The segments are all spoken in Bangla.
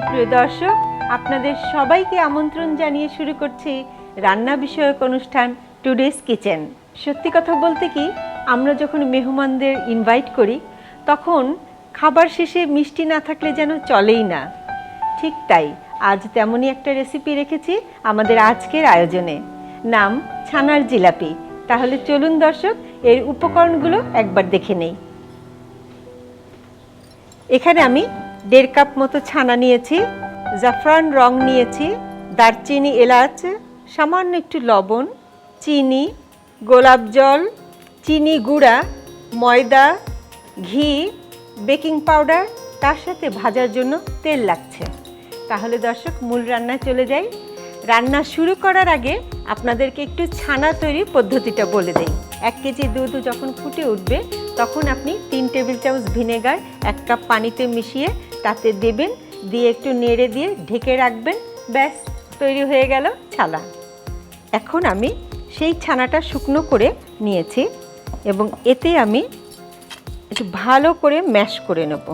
সুপ্রিয় দর্শক, আপনাদের সবাইকে আমন্ত্রণ জানিয়ে শুরু করছি রান্না বিষয়ক অনুষ্ঠান টুডেস কিচেন। সত্যি কথা বলতে কি, আমরা যখন মেহমানদের ইনভাইট করি তখন খাবার শেষে মিষ্টি না থাকলে যেন চলেই না। ঠিক তাই আজ তেমনই একটা রেসিপি রেখেছি আমাদের আজকের আয়োজনে, নাম ছানার জিলাপি। তাহলে চলুন দর্শক, এর উপকরণগুলো একবার দেখে নেই। এখানে আমি 1.5 কাপ মতো ছানা নিয়েছি, জাফরান রং নিয়েছি, দারচিনি, এলাচ, সামান্য একটু লবণ, চিনি, গোলাপ জল, চিনি গুঁড়া, ময়দা, ঘি, বেকিং পাউডার, তার সাথে ভাজার জন্য তেল লাগছে। তাহলে দর্শক, মূল রান্নায় চলে যাই। রান্না শুরু করার আগে আপনাদেরকে একটু ছানা তৈরির পদ্ধতিটা বলে দেই। 1 কেজি দুধ যখন ফুটে উঠবে তখন আপনি 3 টেবিল চামচ ভিনেগার 1 কাপ পানিতে মিশিয়ে তাতে দেবেন, দিয়ে একটু নেড়ে দিয়ে ঢেকে রাখবেন। ব্যাস, তৈরি হয়ে গেল ছানা। এখন আমি সেই ছানাটা শুকনো করে নিয়েছি এবং এতে আমি একটু ভালো করে ম্যাশ করে নেব,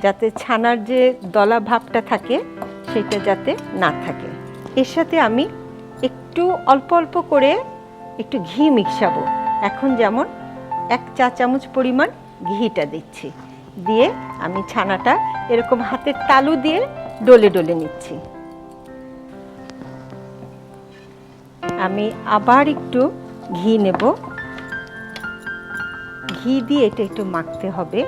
যাতে ছানার যে দলা ভাবটা থাকে সেটা যাতে না থাকে। এর সাথে আমি একটু অল্প অল্প করে একটু ঘি মিশাবো। এখন যেমন 1 চা চামচ পরিমাণ ঘিটা দিচ্ছি, দিয়ে আমি ছানাটা এরকম হাতের তালু দিয়ে ডলে ডলে নিচ্ছি। আমি আবার একটু ঘি নেব, ঘি দিয়ে এটা একটু মাখতে হবে।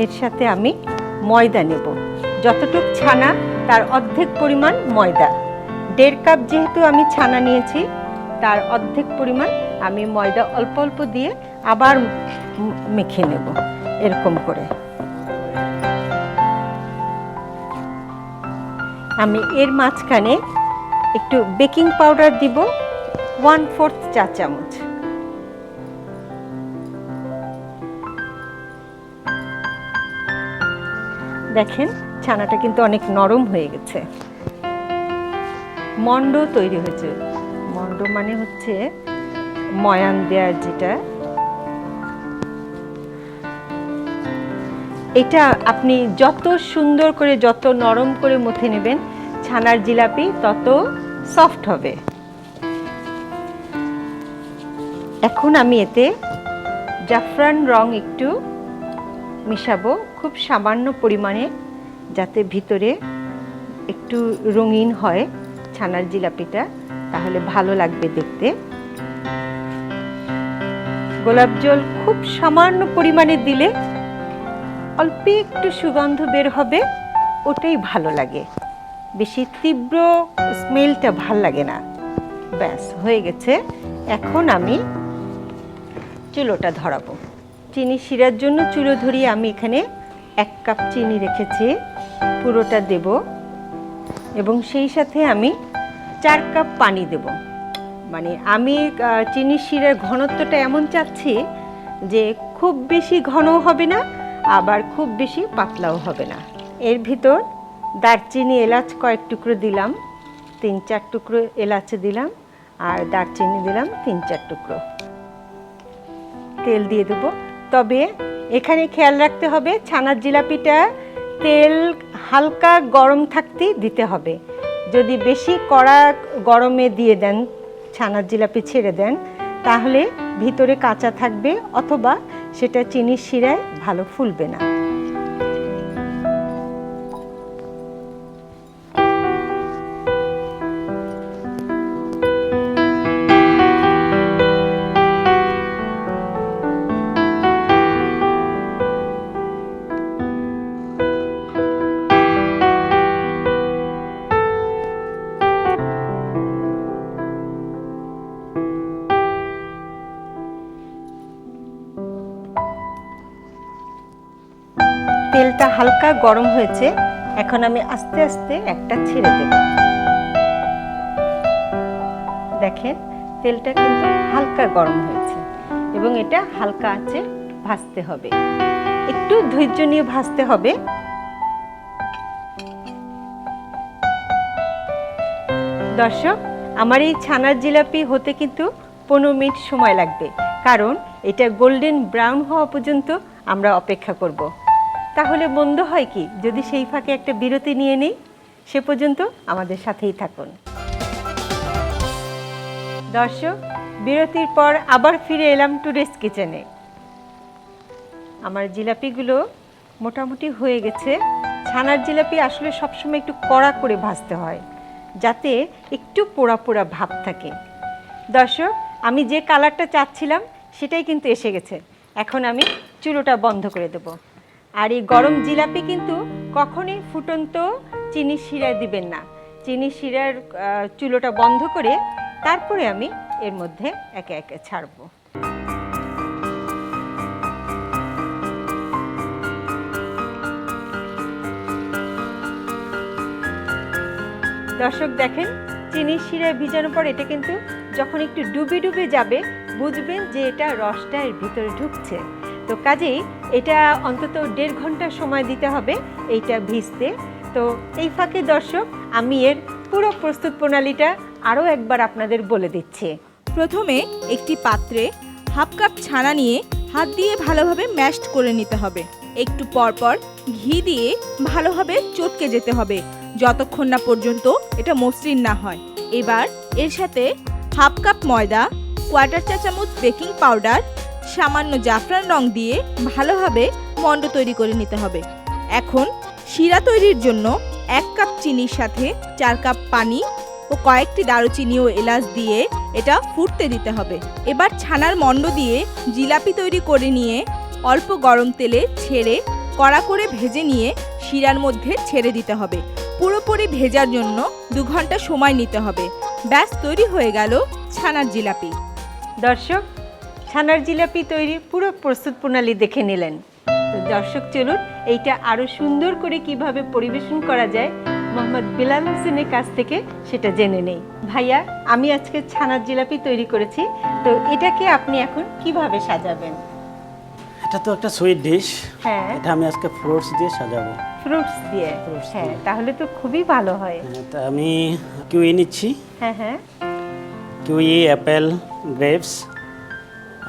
এর সাথে আমি ময়দা নেব, যতটুক ছানা তার অর্ধেক পরিমাণ ময়দা। 1.5 কাপ যেহেতু আমি ছানা নিয়েছি, তার অর্ধেক পরিমাণ আমি ময়দা অল্প অল্প দিয়ে আবার মেখে নেব এরকম করে। আমি এর মাঝখানে একটু বেকিং পাউডার দিব 1/4 চা চামচ। দেখেন, ছানাটা কিন্তু অনেক নরম হয়ে গেছে, মন্ড তৈরি হয়েছে। মন্ড মানে হচ্ছে ময়ান দেওয়ার যেটা, এটা আপনি যত সুন্দর করে যত নরম করে মথে নেবেন ছানার জিলাপি তত সফট হবে। এখন আমি এতে জাফরান রং একটু মিশাবো, খুব সামান্য পরিমাণে, যাতে ভিতরে একটু রঙিন হয় ছানার জিলাপিটা, তাহলে ভালো লাগবে দেখতে। গোলাপ জল খুব সামান্য পরিমাণে দিলে অল্প একটু সুগন্ধ বের হবে, ওটাই ভালো লাগে, বেশি তীব্র স্মেলটা ভাল লাগে না। ব্যাস, হয়ে গেছে। এখন আমি চুলোটা ধরাবো। চিনি শিরার জন্য চুলো ধরিয়ে আমি এখানে 1 কাপ চিনি রেখেছি, পুরোটা দেব এবং সেই সাথে আমি 4 কাপ পানি দেব। মানে আমি চিনি শিরার ঘনত্বটা এমন চাচ্ছি যে খুব বেশি ঘনও হবে না, আবার খুব বেশি পাতলাও হবে না। এর ভিতর দারচিনি, এলাচ কয়েক টুকরো দিলাম, 3-4 টুকরো এলাচ দিলাম, আর দারচিনি দিলাম 3-4 টুকরো। তেল দিয়ে দেবো, তবে এখানে খেয়াল রাখতে হবে ছানার জিলাপিটা তেল হালকা গরম থাকতেই দিতে হবে। যদি বেশি কড়া গরমে দিয়ে দেন, ছানার জিলাপি ছেড়ে দেন, তাহলে ভিতরে কাঁচা থাকবে অথবা সেটা চিনির শিরায় ভালো ফুলবে না। তেলটা হালকা গরম হয়েছে, এখন আমি আস্তে আস্তে একটা ছেড়ে দেব। দেখেন, তেলটা কিন্তু হালকা গরম হয়েছে এবং এটা হালকা আঁচে ভাজতে হবে, একটু ধৈর্য নিয়ে ভাজতে হবে। দর্শক, আমার এই ছানার জিলাপি হতে কিন্তু 15 মিনিট সময় লাগবে, কারণ এটা গোল্ডেন ব্রাউন হওয়া পর্যন্ত আমরা অপেক্ষা করব। তাহলে মন্দ হয় কি যদি সেই ফাঁকে একটা বিরতি নিয়ে নিই? সে পর্যন্ত আমাদের সাথেই থাকুন। দর্শক, বিরতির পর আবার ফিরে এলাম টুডেস কিচেনে। আমার জিলাপিগুলো মোটামুটি হয়ে গেছে। ছানার জিলাপি আসলে সবসময় একটু কড়া করে ভাজতে হয়, যাতে একটু পোড়া পোড়া ভাব থাকে। দর্শক, আমি যে কালারটা চাচ্ছিলাম সেটাই কিন্তু এসে গেছে। এখন আমি চুলোটা বন্ধ করে দেব। আর এই গরম জিলাপি কিন্তু কখনোই ফুটন্ত চিনি শিরায় দিবেন না। চিনি শিরার চুলোটা বন্ধ করে তারপরে আমি এর মধ্যে একে একে ছাড়বো। দর্শক দেখেন, চিনি শিরায় ভিজানোর পর এটা কিন্তু যখন একটু ডুবে ডুবে যাবে, বুঝবেন যে এটা রসটা এর ভিতরে ঢুকছে। তো কাজেই এটা অন্তত 1.5 ঘন্টা সময় দিতে হবে এইটা ভিজতে। তো এই ফাঁকে দর্শক, আমি এর পুরো প্রস্তুত প্রণালীটা আরও একবার আপনাদের বলে দিচ্ছি। প্রথমে একটি পাত্রে হাফ কাপ ছানা নিয়ে হাত দিয়ে ভালোভাবে ম্যাশড করে নিতে হবে। একটু পরপর ঘি দিয়ে ভালোভাবে চটকে যেতে হবে যতক্ষণ না পর্যন্ত এটা মসৃণ না হয়। এবার এর সাথে হাফ কাপ ময়দা, 1/4 চা চামচ বেকিং পাউডার, সামান্য জাফরান রং দিয়ে ভালোভাবে মণ্ড তৈরি করে নিতে হবে। এখন শিরা তৈরির জন্য 1 কাপ চিনির সাথে 4 কাপ পানি ও কয়েকটি দারুচিনি ও এলাচ দিয়ে এটা ফুটতে দিতে হবে। এবার ছানার মণ্ড দিয়ে জিলাপি তৈরি করে নিয়ে অল্প গরম তেলে ছেড়ে কড়া করে ভেজে নিয়ে শিরার মধ্যে ছেড়ে দিতে হবে। পুরোপুরি ভেজার জন্য 2 ঘন্টা সময় নিতে হবে। ব্যাস, তৈরি হয়ে গেল ছানার জিলাপি। দর্শক, ছানার জিলাপি তৈরির পুরো প্রস্তুত প্রণালী দেখে নিলেন। তো দর্শক, চলুন এইটা আরও সুন্দর করে কিভাবে পরিবেশন করা যায় মোহাম্মদ বিলাল হোসেনের কাছ থেকে সেটা জেনে নেই। ভাইয়া, আমি আজকে ছানার জিলাপি তৈরি করেছি, তো এটাকে আপনি এখন কিভাবে সাজাবেন? এটা তো একটা সুইট ডিশ। হ্যাঁ, এটা আমি আজকে ফ্রুটস দিয়ে সাজাবো। ফ্রুটস দিয়ে? হ্যাঁ, তাহলে তো খুবই ভালো হয়। হ্যাঁ, তা আমি কিউই নিচ্ছি। হ্যাঁ হ্যাঁ, কিউই, অ্যাপেল, গ্রেপস,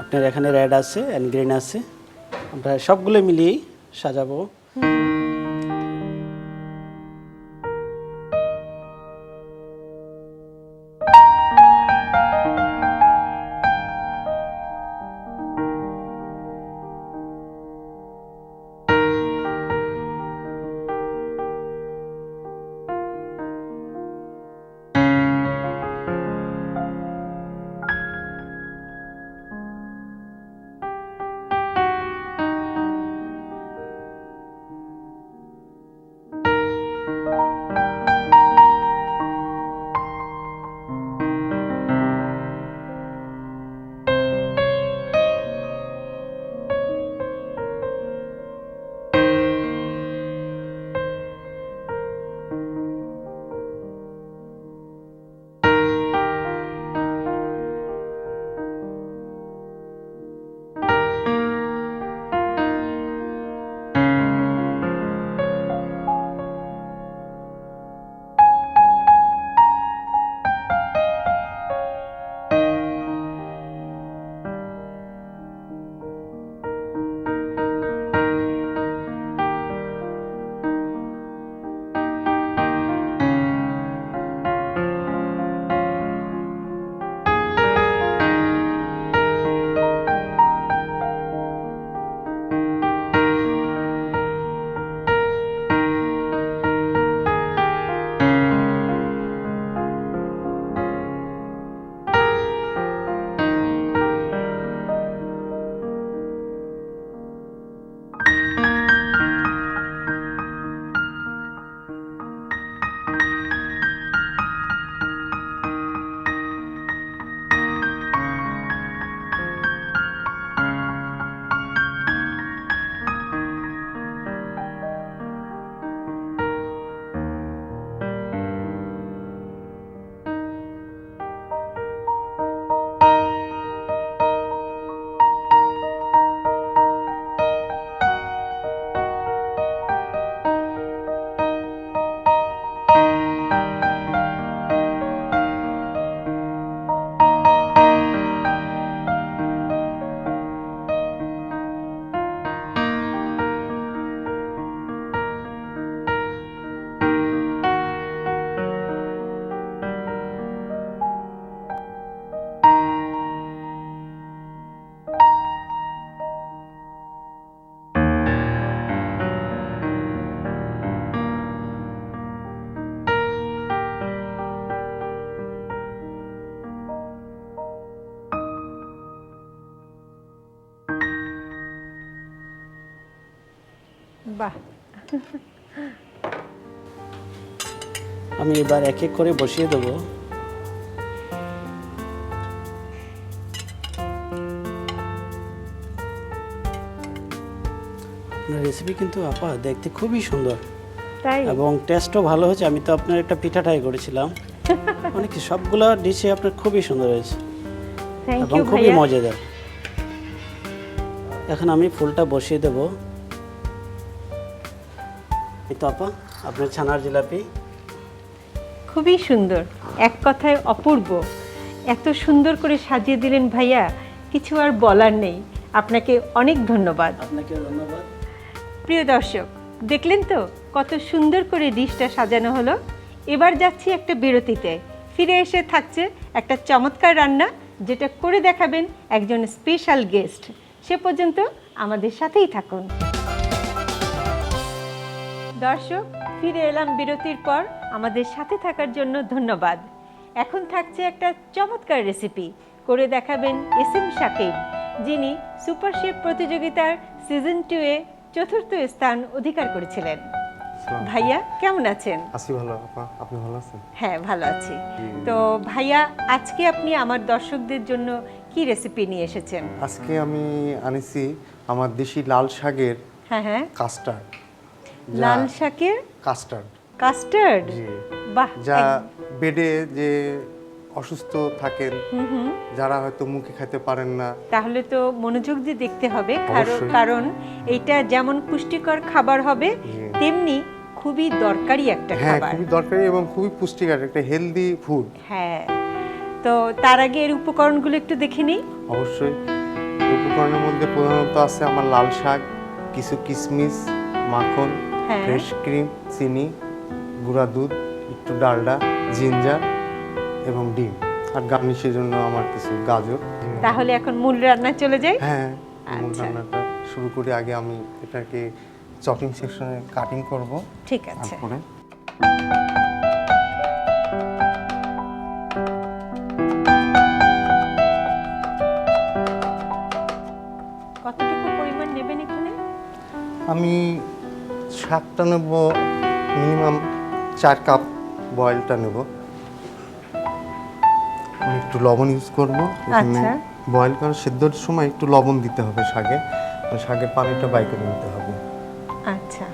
আপনার এখানে রেড আছে অ্যান্ড গ্রিন আছে। আমরা সবগুলো মিলিয়েই সাজাবো। বাহ, আমি এবার এক এক করে বসিয়ে দেবো। আপনার রেসিপি কিন্তু আপা দেখতে খুবই সুন্দর তাই এবং টেস্টও ভালো হয়েছে। আমি তো আপনার একটা পিঠা ট্রাই করেছিলাম, অনেক সবগুলো ডিশে আপনার খুবই সুন্দর হয়েছে থ্যাংক এবং ইউ খুবই ভাইয়া। মজাদার। এখন আমি ফুলটা বসিয়ে দেব। এই তো আপা আপনার ছানার জিলাপি। খুবই সুন্দর, এক কথায় অপূর্ব। এত সুন্দর করে সাজিয়ে দিলেন ভাইয়া, কিছু আর বলার নেই। আপনাকে অনেক ধন্যবাদ। আপনাকে ধন্যবাদ। প্রিয় দর্শক, দেখলেন তো কত সুন্দর করে ডিশটা সাজানো হলো। এবার যাচ্ছি একটা বিরতিতে, ফিরে এসে থাকছে একটা চমৎকার রান্না, যেটা করে দেখাবেন একজন স্পেশাল গেস্ট। সে পর্যন্ত আমাদের সাথেই থাকুন। দর্শক, ফিরে এলাম বিরতির পর। আমাদের সাথে থাকার জন্য ধন্যবাদ। এখন থাকছে একটা চমৎকার রেসিপি, করে দেখাবেন এসএম সাকিব, যিনি সুপার শেফ প্রতিযোগিতার সিজন 2 এ 4র্থ স্থান অধিকার করেছিলেন। ভাইয়া কেমন আছেন? আছি ভালো আপা, আপনি ভালো আছেন? হ্যাঁ, ভালো আছি। তো ভাইয়া, আজকে আপনি আমার দর্শকদের জন্য কি রেসিপি নিয়ে এসেছেন? আজকে আমি আনিছি আমার দেশি লাল শাকের হ্যাঁ হ্যাঁ, কাস্টার্ড। লাল শাকের কাস্টার্ড, কাস্টার্ড। জি। বাহ, যা বেডে যে অসুস্থ থাকেন, যারা হয়তো মুখে খেতে পারেন না, তাহলে তো মনোযোগ দিয়ে দেখতে হবে, অবশ্যই। কারণ এইটা যেমন পুষ্টিকর খাবার হবে, জি। তেমনি খুবই দরকারি একটা হ্যাঁ খাবার। খুবই দরকারি এবং খুবই পুষ্টিকর একটা হেলদি ফুড। হ্যাঁ, তো তার আগে এর উপকরণগুলো একটু দেখে নিই। অবশ্যই। এই উপকরণের মধ্যে প্রধানত আছে আমার লাল শাক, কিছু কিশমিশ, মাখন, হ্যাঁ। ফ্রেশ ক্রিম, চিনি, গুঁড়া দুধ, একটু ডালডা, জিঞ্জার এবং ডিম। আর গার্নিশের জন্য আমার কিছু গাজর। তাহলে এখন মূল রান্না চলে যাই। হ্যাঁ, মূল আচ্ছা। রান্নাটা শুরু করে আগে আমি এটাকে চপিং সেকশনে কাটিং করব। ঠিক আছে। তারপরে কতটুকু পরিমাণ নেবেন এখানে? আমি শাকটা নেব মিনিমাম 4 কাপ, বয়েলটা নেব। আমি একটু লবণ ইউজ করব এখানে। আচ্ছা। বয়েল করা সিদ্ধর সময় একটু লবণ দিতে হবে শাকে, শাকের পানিটা বাই করে নিতে হবে। আচ্ছা,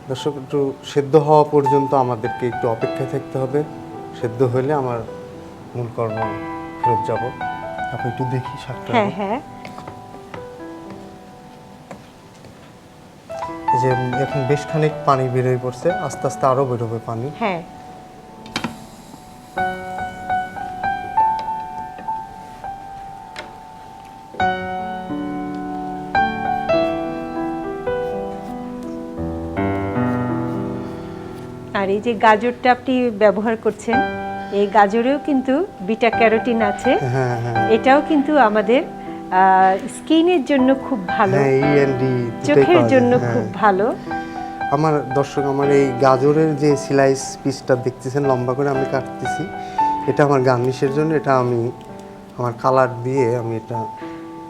দর্শক, একটু সেদ্ধ হওয়া পর্যন্ত আমাদেরকে একটু অপেক্ষায় থাকতে হবে। সেদ্ধ হলে আমার মূল কর্ম ফেরত যাব। আপনি একটু দেখি শাকটা। হ্যাঁ হ্যাঁ, এই যে এখন বেশ খানিক পানি বের হয়ে পড়ছে, আস্তে আস্তে আরো বেরোবে পানি। হ্যাঁ। আর এই যে গাজরটা আপনি ব্যবহার করছেন, এই গাজরেও কিন্তু বিটা ক্যারোটিন আছে। হ্যাঁ হ্যাঁ এটাও কিন্তু আমাদের স্কিনের জন্য খুব ভালো, হ্যাঁ, E&D চোখের জন্য হ্যাঁ। খুব ভালো। আমার দর্শক, আমার এই গাজরের যে স্লাইস পিসটা দেখতেছেন লম্বা করে আমি কাটতেছি, এটা আমার গার্নিশের জন্য। এটা আমি আমার কালার দিয়ে আমি এটা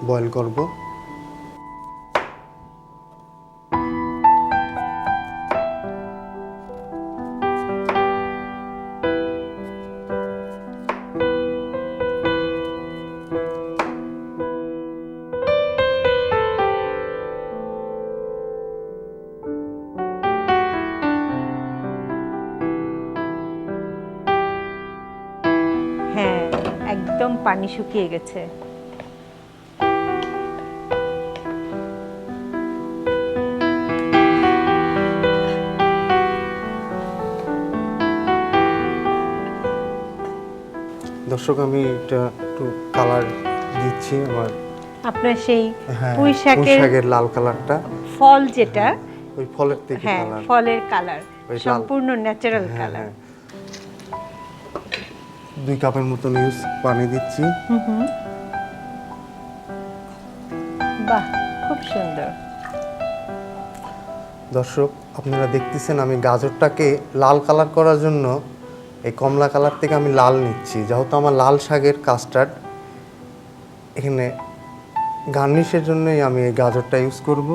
বয়েল করব। হ্যাঁ, একদম পানি শুকিয়ে গেছে। দর্শক, আমি এটা একটু কালার দিচ্ছি আমার। আপনার সেই হ্যাঁ, পুঁই পুঁই শাকের শাকের লাল কালারটা, ফল যেটা, ওই ফলের থেকে হ্যাঁ, কালার। ফলের কালার, ওই লাল। সম্পূর্ণ ন্যাচারাল হ্যাঁ, কালার। হ্যাঁ। 2 কাপের মতন পানি দিচ্ছি। বাহ, খুব সুন্দর। দর্শক, আপনারা দেখতেছেন আমি গাজরটাকে লাল কালার করার জন্য এই কমলা কালার থেকে আমি লাল নিচ্ছি, যেহেতু আমার লাল শাকের কাস্টার্ড। এখানে গার্নিশের জন্যই আমি এই গাজরটা ইউজ করব।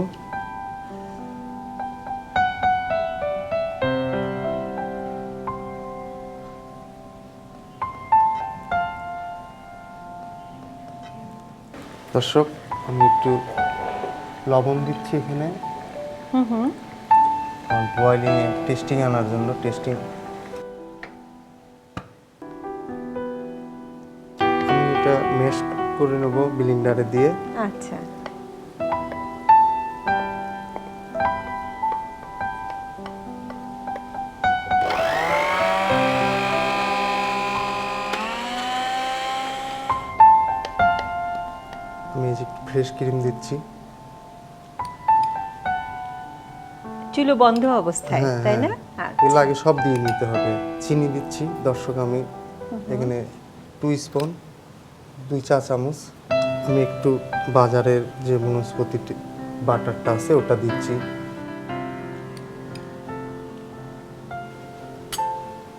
দর্শক, আমি একটু লবণ দিচ্ছি এখানে বয়েলিংয়ে টেস্টিং আনার জন্য। আমি এটা মেশ করে নেব ব্লেন্ডারে দিয়ে। আচ্ছা, আমি এই যে একটু ফ্রেশ ক্রিম দিচ্ছি। চুলো বন্ধ অবস্থায়, হ্যাঁ, তাই না? হ্যাঁ। এগুলো আগে সব দিয়ে নিতে হবে। চিনি দিচ্ছি দর্শক, আমি এখানে 2 স্পুন, 2 চা চামচ। আমি একটু বাজারের যে বনস্পতি বাটারটা আছে ওটা দিচ্ছি।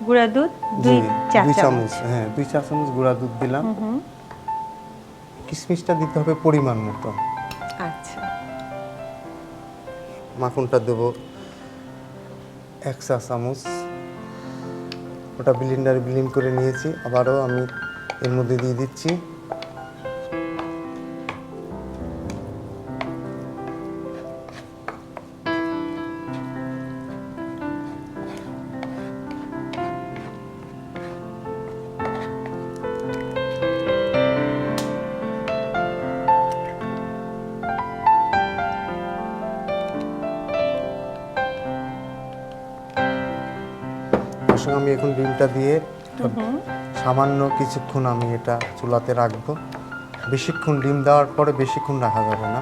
গুঁড়া দুধ 2 চা 2 চামচ। চামচ, হ্যাঁ 2 চা চামচ গুঁড়া দুধ দিলাম। কিশমিশটা দিতে হবে পরিমাণ মতো। আচ্ছা, মাখনটা দেব 1 চা চামচ। ওটা ব্লেন্ডারে ব্লেন্ড করে নিয়েছি, আবারও আমি এর মধ্যে দিয়ে দিচ্ছি। আমি এখন ডিমটা দিয়ে সামান্য কিছুক্ষণ আমি এটা চুলাতে রাখবো। বেশিক্ষণ ডিম দেওয়ার পরে বেশিক্ষণ রাখা যাবে না।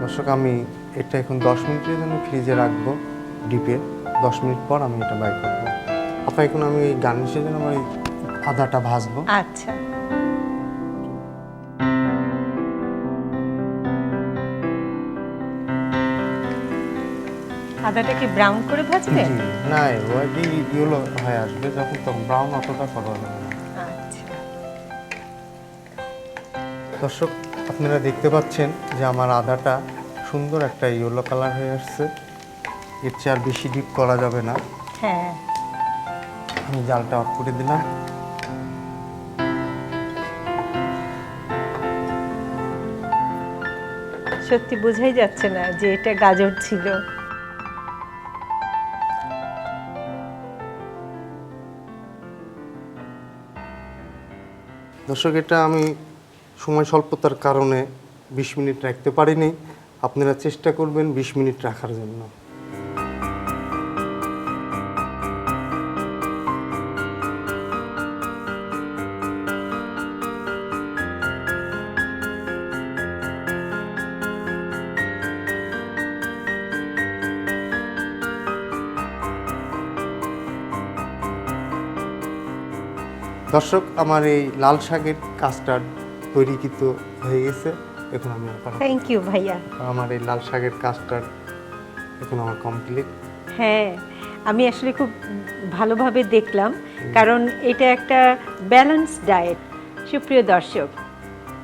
দর্শক, আমি এটা এখন 10 মিনিটের জন্য ফ্রিজে রাখবো ডিপে। 10 মিনিট পর আমি এটা বাই করবো। আপনার এখন আমি এই গার্নিশের জন্য আমার এই আদাটা ভাজবো। আচ্ছা। আদাটা কি ব্রাউন করে ভাজবে? জি, না ওয়াইডি ইয়েলো হয়ে আসবে যখন, তখন ব্রাউন অতটা করা যাবে না। আচ্ছা, দর্শক, আপনারা দেখতে পাচ্ছেন যে আমার আদাটা সুন্দর একটা ইয়েলো কালার হয়ে আসছে। এর চেয়ে আর বেশি ডিপ করা যাবে না। হ্যাঁ। আমি জালটা অফ করে দিলাম। সত্যি বোঝাই যাচ্ছে না যে এটা গাজর ছিল। দর্শক, এটা আমি সময় স্বল্পতার কারণে 20 মিনিট রাখতে পারিনি। আপনারা চেষ্টা করবেন 20 মিনিট রাখার জন্য। দর্শক, আমার এই লাল শাকের কাস্টার্ড তৈরিকৃত হয়ে গেছে। এখন আমি থ্যাংক ইউ ভাইয়া। আমার এই লাল শাকের কাস্টার্ড এখন আমার কমপ্লিট। হ্যাঁ, আমি আসলে খুব ভালোভাবে দেখলাম, কারণ এটা একটা ব্যালেন্স ডায়েট। সুপ্রিয় দর্শক,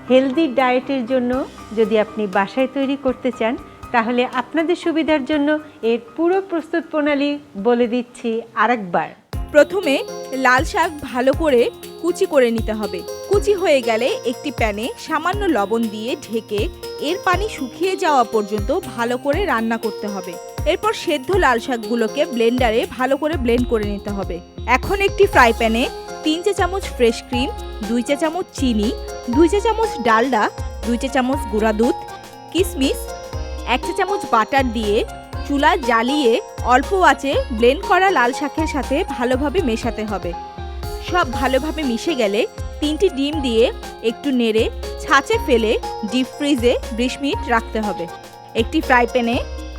হেলদি ডায়েটের জন্য যদি আপনি বাসায় তৈরি করতে চান, তাহলে আপনাদের সুবিধার জন্য এর পুরো প্রস্তুত প্রণালী বলে দিচ্ছি আরেকবার। প্রথমে লাল শাক ভালো করে কুচি করে নিতে হবে। কুচি হয়ে গেলে একটি প্যানে সামান্য লবণ দিয়ে ঢেকে এর পানি শুকিয়ে যাওয়া পর্যন্ত ভালো করে রান্না করতে হবে। এরপর সেদ্ধ লাল শাকগুলোকে ব্লেন্ডারে ভালো করে ব্লেন্ড করে নিতে হবে। এখন একটি ফ্রাই প্যানে 3 চা চামচ ফ্রেশ ক্রিম, 2 চা চামচ চিনি, 2 চা চামচ ডালডা, 2 চা চামচ গুঁড়া দুধ, কিশমিশ, 1 চা চামচ বাটার দিয়ে চুলা জ্বালিয়ে অল্প আঁচে ব্লেন্ড করা লাল শাকের সাথে ভালোভাবে মেশাতে হবে। সব ভালোভাবে মিশে গেলে 3টি ডিম দিয়ে একটু নেড়ে ছাঁচে ফেলে ডিপ ফ্রিজে 20 মিনিট রাখতে হবে। একটি ফ্রাই প্যানে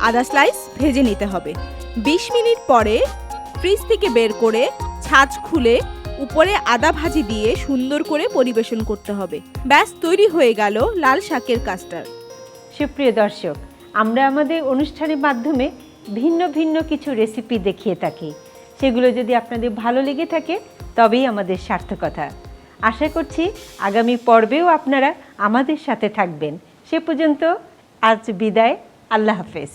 আদা স্লাইস ভেজে নিতে হবে। 20 মিনিট পরে ফ্রিজ থেকে বের করে ছাঁচ খুলে উপরে আদা ভাজি দিয়ে সুন্দর করে পরিবেশন করতে হবে। ব্যাস তৈরি হয়ে গেল লাল শাকের কাস্টার্ড। সুপ্রিয় দর্শক, আমরা আমাদের অনুষ্ঠানের মাধ্যমে ভিন্ন ভিন্ন কিছু রেসিপি দেখিয়ে থাকি। সেগুলো যদি আপনাদের ভালো লেগে থাকে তবেই আমাদের সার্থকতা। আশা করছি আগামী পর্বেও আপনারা আমাদের সাথে থাকবেন। সে পর্যন্ত আজ বিদায়। আল্লাহ হাফেজ।